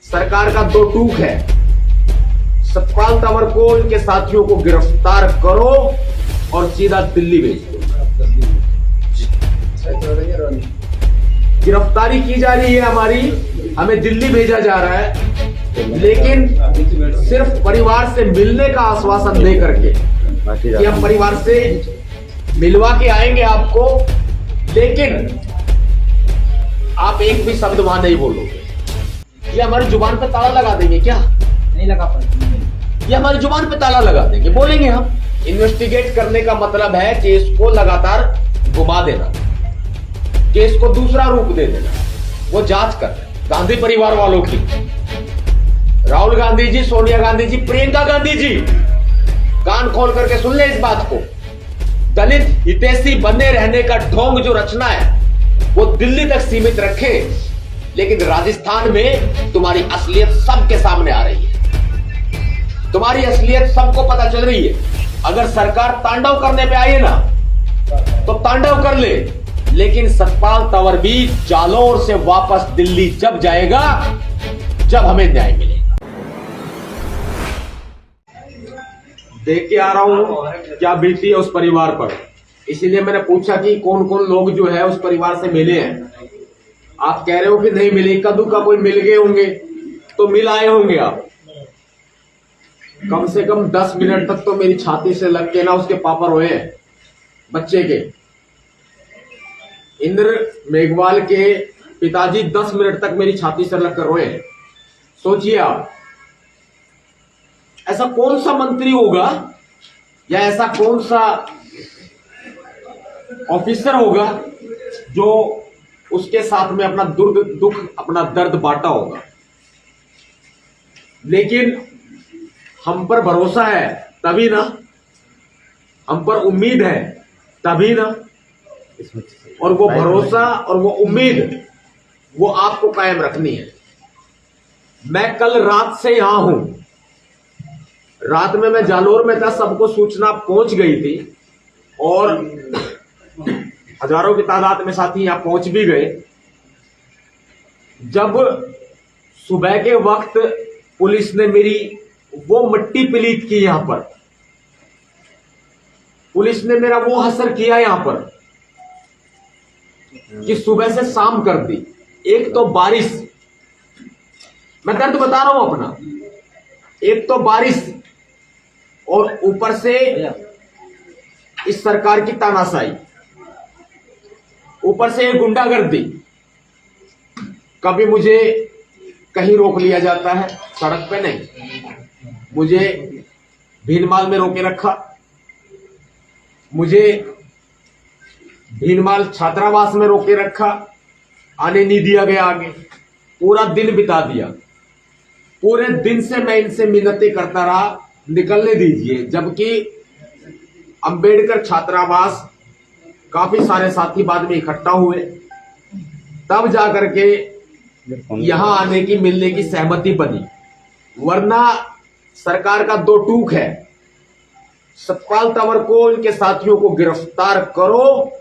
सरकार का दो टूक है, सतपाल तंवर को, इनके साथियों को गिरफ्तार करो और सीधा दिल्ली भेज दो। गिरफ्तारी की जा रही है हमारी, हमें दिल्ली भेजा जा रहा है, लेकिन सिर्फ परिवार से मिलने का आश्वासन दे करके कि हम परिवार से मिलवा के आएंगे आपको, लेकिन आप एक भी शब्द वहां नहीं बोलोगे। ये हमारी जुबान पे ताला लगा देंगे क्या? नहीं लगा पाएंगे। ये हमारी जुबान पे ताला लगा देंगे, बोलेंगे हम। इन्वेस्टिगेट करने का मतलब है केस को लगातार घुमा देना, केस को दूसरा रूप दे देना। वो जांच कर रहे हैं गांधी परिवार वालों की। राहुल गांधी जी, सोनिया गांधी जी, प्रियंका गांधी जी, कान खोल करके सुन ले इस बात को। दलित हितैषी बने रहने का ढोंग जो रचना है वो दिल्ली तक सीमित रखे, लेकिन राजस्थान में तुम्हारी असलियत सबके सामने आ रही है। तुम्हारी असलियत सबको पता चल रही है। अगर सरकार तांडव करने पे आई है ना तो तांडव कर ले, लेकिन सतपाल तंवर भी जालौर से वापस दिल्ली जब जाएगा जब हमें न्याय मिलेगा। देख के आ रहा हूं क्या बीती है उस परिवार पर, इसीलिए मैंने पूछा कि कौन कौन लोग जो है उस परिवार से मिले हैं। आप कह रहे हो कि नहीं मिले, कद्दू का कोई मिल गए होंगे तो मिल आए होंगे आप। कम से कम 10 मिनट तक तो मेरी छाती से लग के ना उसके पापा रोए हैं, बच्चे के। इंद्र मेघवाल के पिताजी 10 मिनट तक मेरी छाती से लगकर रोए हैं। सोचिए आप, ऐसा कौन सा मंत्री होगा या ऐसा कौन सा ऑफिसर होगा जो उसके साथ में अपना दुख, अपना दर्द बांटा होगा। लेकिन हम पर भरोसा है तभी ना, हम पर उम्मीद है तभी ना, और वो भरोसा और वो उम्मीद वो आपको कायम रखनी है। मैं कल रात से यहां हूं, रात में मैं जालौर में था, सबको सूचना पहुंच गई थी और हजारों की तादाद में साथी यहां पहुंच भी गए। जब सुबह के वक्त पुलिस ने मेरी वो मिट्टी पलीत की, यहां पर पुलिस ने मेरा वो असर किया यहां पर कि सुबह से शाम कर दी। एक तो बारिश, मैं दर्द बता रहा हूं अपना, एक तो बारिश और ऊपर से इस सरकार की तानाशाही, ऊपर से गुंडागर्दी। कभी मुझे कहीं रोक लिया जाता है, सड़क पे नहीं, मुझे भीनमाल में रोके रखा, मुझे भीनमाल छात्रावास में रोके रखा, आने नहीं दिया गया आगे। पूरा दिन बिता दिया, पूरे दिन से मैं इनसे मिन्नतें करता रहा निकलने दीजिए, जबकि अंबेडकर छात्रावास काफी सारे साथी बाद में इकट्ठा हुए, तब जाकर के यहां आने की, मिलने की सहमति बनी। वरना सरकार का दो टूक है, सतपाल तंवर को, इनके साथियों को गिरफ्तार करो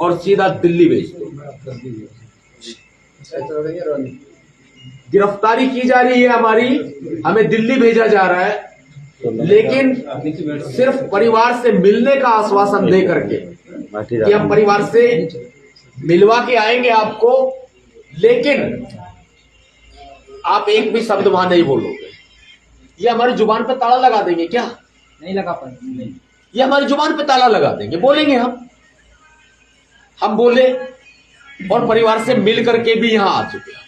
और सीधा दिल्ली भेज दो। गिरफ्तारी की जा रही है हमारी, हमें दिल्ली भेजा जा रहा है, लेकिन सिर्फ परिवार से मिलने का आश्वासन दे करके कि हम परिवार से मिलवा के आएंगे आपको, लेकिन आप एक भी शब्द वहां नहीं बोलोगे। ये हमारी जुबान पे ताला लगा देंगे क्या? नहीं लगा पाएंगे। ये हमारी जुबान पे ताला लगा देंगे, बोलेंगे हम बोले और परिवार से मिल करके भी यहां आ चुके हैं।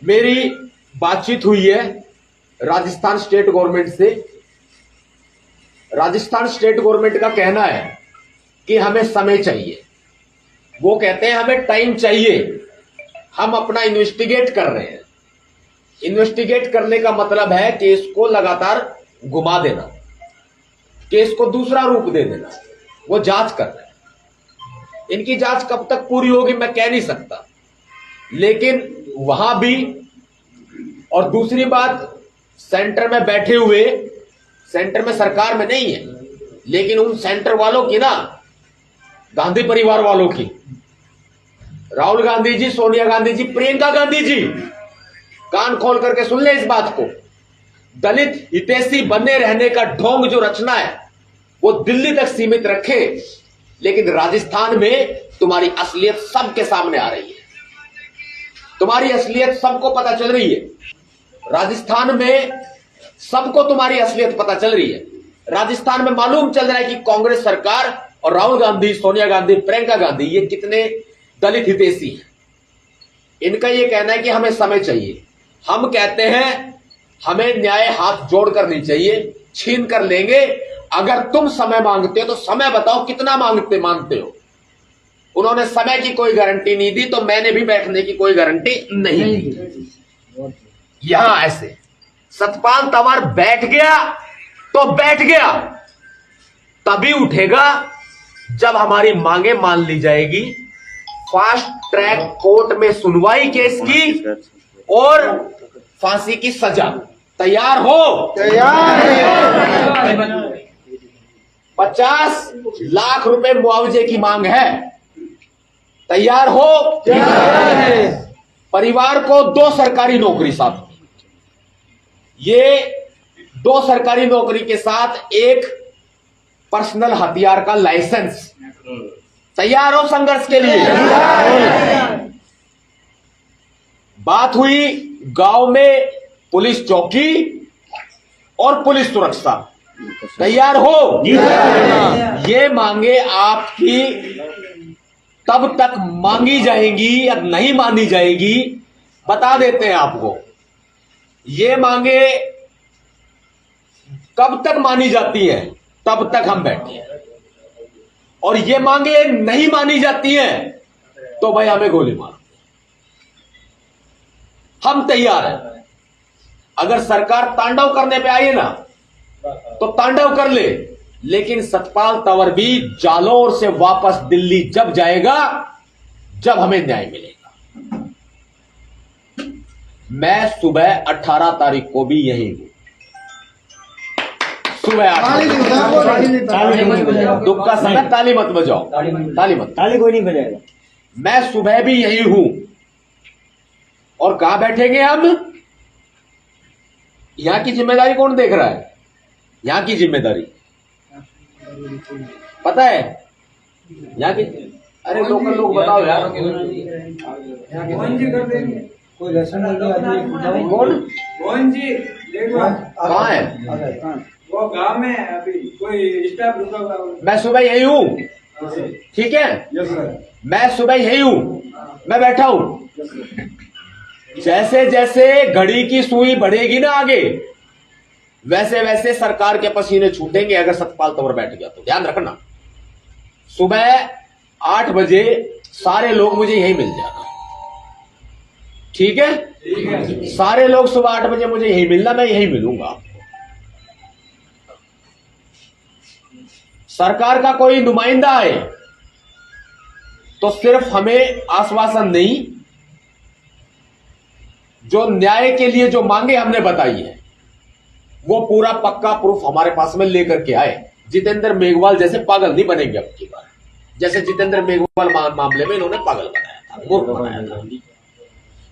मेरी बातचीत हुई है राजस्थान स्टेट गवर्नमेंट से। राजस्थान स्टेट गवर्नमेंट का कहना है कि हमें समय चाहिए, वो कहते हैं हमें टाइम चाहिए, हम अपना इन्वेस्टिगेट कर रहे हैं। इन्वेस्टिगेट करने का मतलब है केस को लगातार घुमा देना, केस को दूसरा रूप दे देना। वो जांच कर रहे हैं, इनकी जांच कब तक पूरी होगी मैं कह नहीं सकता, लेकिन वहां भी। और दूसरी बात, सेंटर में बैठे हुए, सेंटर में सरकार में नहीं है, लेकिन उन सेंटर वालों की ना, गांधी परिवार वालों की, राहुल गांधी जी, सोनिया गांधी जी, प्रियंका गांधी जी, कान खोल करके सुन ले इस बात को। दलित हितैषी बने रहने का ढोंग जो रचना है वो दिल्ली तक सीमित रखे, लेकिन राजस्थान में तुम्हारी असलियत सबके सामने आ रही है। तुम्हारी असलियत सबको पता चल रही है। राजस्थान में सबको तुम्हारी असलियत पता चल रही है। राजस्थान में मालूम चल रहा है कि कांग्रेस सरकार और राहुल गांधी, सोनिया गांधी, प्रियंका गांधी ये कितने दलित हितैषी हैं। इनका ये कहना है कि हमें समय चाहिए। हम कहते हैं हमें न्याय हाथ जोड़ कर नहीं चाहिए, छीन कर लेंगे। अगर तुम समय मांगते हो तो समय बताओ कितना मांगते हो। उन्होंने समय की कोई गारंटी नहीं दी, तो मैंने भी बैठने की कोई गारंटी नहीं दी। यहां ऐसे सतपाल तंवर बैठ गया तो बैठ गया, तभी उठेगा जब हमारी मांगे मान ली जाएगी, फास्ट ट्रैक कोर्ट में सुनवाई केस की और फांसी की सजा। तैयार हो? तैयार है। 50 लाख रुपए मुआवजे की मांग है। तैयार हो? तैयार है। परिवार को 2 सरकारी नौकरी साथ, ये 2 सरकारी नौकरी के साथ एक पर्सनल हथियार का लाइसेंस। तैयार हो संघर्ष के लिए? बात हुई गांव में पुलिस चौकी और पुलिस सुरक्षा। तैयार हो? ये मांगे आपकी तब तक मांगी जाएंगी या नहीं मानी जाएगी, बता देते हैं आपको। ये मांगे कब तक मानी जाती है तब तक हम बैठे हैं, और ये मांगे नहीं मानी जाती हैं तो भाई हमें गोली मारो। हम तैयार हैं। अगर सरकार तांडव करने पे आई है ना तो तांडव कर ले, लेकिन सतपाल तंवर भी जालौर से वापस दिल्ली जब जाएगा जब हमें न्याय मिलेगा। मैं सुबह 18 तारीख को भी यही हूं, सुबह 8 बजे। दुख का समय ताली मत बजाओ, ताली कोई नहीं बजाएगा। मैं सुबह भी यही हूं। और कहां बैठेंगे हम? यहां की जिम्मेदारी कौन देख रहा है? यहां की जिम्मेदारी पता है? यहां की, अरे लोकल लोग बताओ यार। कोई लक्षण कौन? मोहन जी कहाँ है? वो गांव में अभी कोई स्टाफ रुका हुआ है। मैं सुबह यही हूं, ठीक है? Yes sir. मैं सुबह यही हूं, मैं बैठा हूं। जैसे जैसे घड़ी की सुई बढ़ेगी ना आगे, वैसे वैसे सरकार के पसीने छूटेंगे। अगर सतपाल तंवर बैठ गया तो ध्यान रखना, सुबह 8 बजे सारे लोग मुझे यही मिल जाना, ठीक है? ठीक है। सारे लोग सुबह 8 बजे मुझे यही मिलना, मैं यही मिलूंगा। सरकार का कोई नुमाइंदा आए तो सिर्फ हमें आश्वासन नहीं, जो न्याय के लिए जो मांगे हमने बताई है वो पूरा पक्का प्रूफ हमारे पास में लेकर के आए। जितेंद्र मेघवाल जैसे पागल नहीं बनेंगे अब की बार, जैसे जितेंद्र मेघवाल मामले में इन्होंने पागल बनाया था, मूर्ख बनाया था।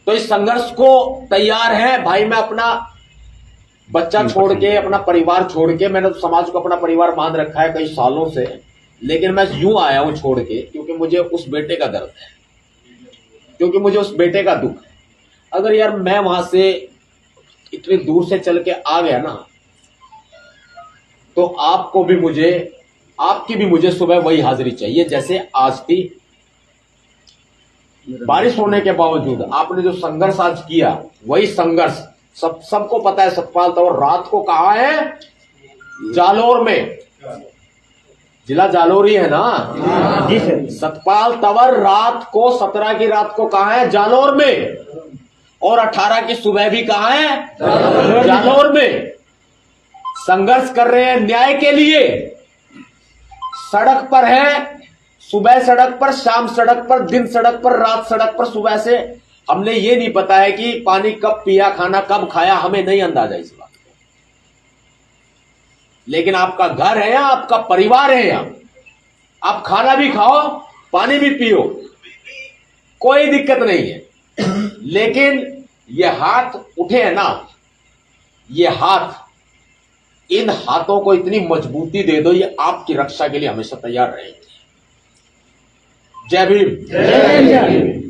तो इस संघर्ष को तैयार है भाई। मैं अपना बच्चा छोड़ के, अपना परिवार छोड़ के, मैंने तो समाज को अपना परिवार मान रखा है कई सालों से, लेकिन मैं यूं आया हूं छोड़ के क्योंकि मुझे उस बेटे का दर्द है, क्योंकि मुझे उस बेटे का दुख है। अगर यार मैं वहां से इतनी दूर से चल के आ गया ना, तो आपको भी मुझे, आपकी भी मुझे सुबह वही हाजिरी चाहिए जैसे आज थी। बारिश होने के बावजूद आपने जो संघर्ष आज किया, वही संघर्ष सबको पता है। सतपाल तंवर रात को कहां है? जालौर में। जिला जालौर ही है ना? जी सर। सतपाल तंवर रात को 17 की रात को कहां है? जालौर में। और 18 की सुबह भी कहां है? जालौर में। संघर्ष कर रहे हैं न्याय के लिए, सड़क पर है, सुबह सड़क पर, शाम सड़क पर, दिन सड़क पर, रात सड़क पर। सुबह से हमने ये नहीं पता है कि पानी कब पिया, खाना कब खाया, हमें नहीं अंदाजा इस बात का। लेकिन आपका घर है यहां, आपका परिवार है यहां, आप खाना भी खाओ, पानी भी पियो, कोई दिक्कत नहीं है। लेकिन ये हाथ उठे हैं ना, ये हाथ, इन हाथों को इतनी मजबूती दे दो, ये आपकी रक्षा के लिए हमेशा तैयार रहेंगे। जय भीम। जय भीम।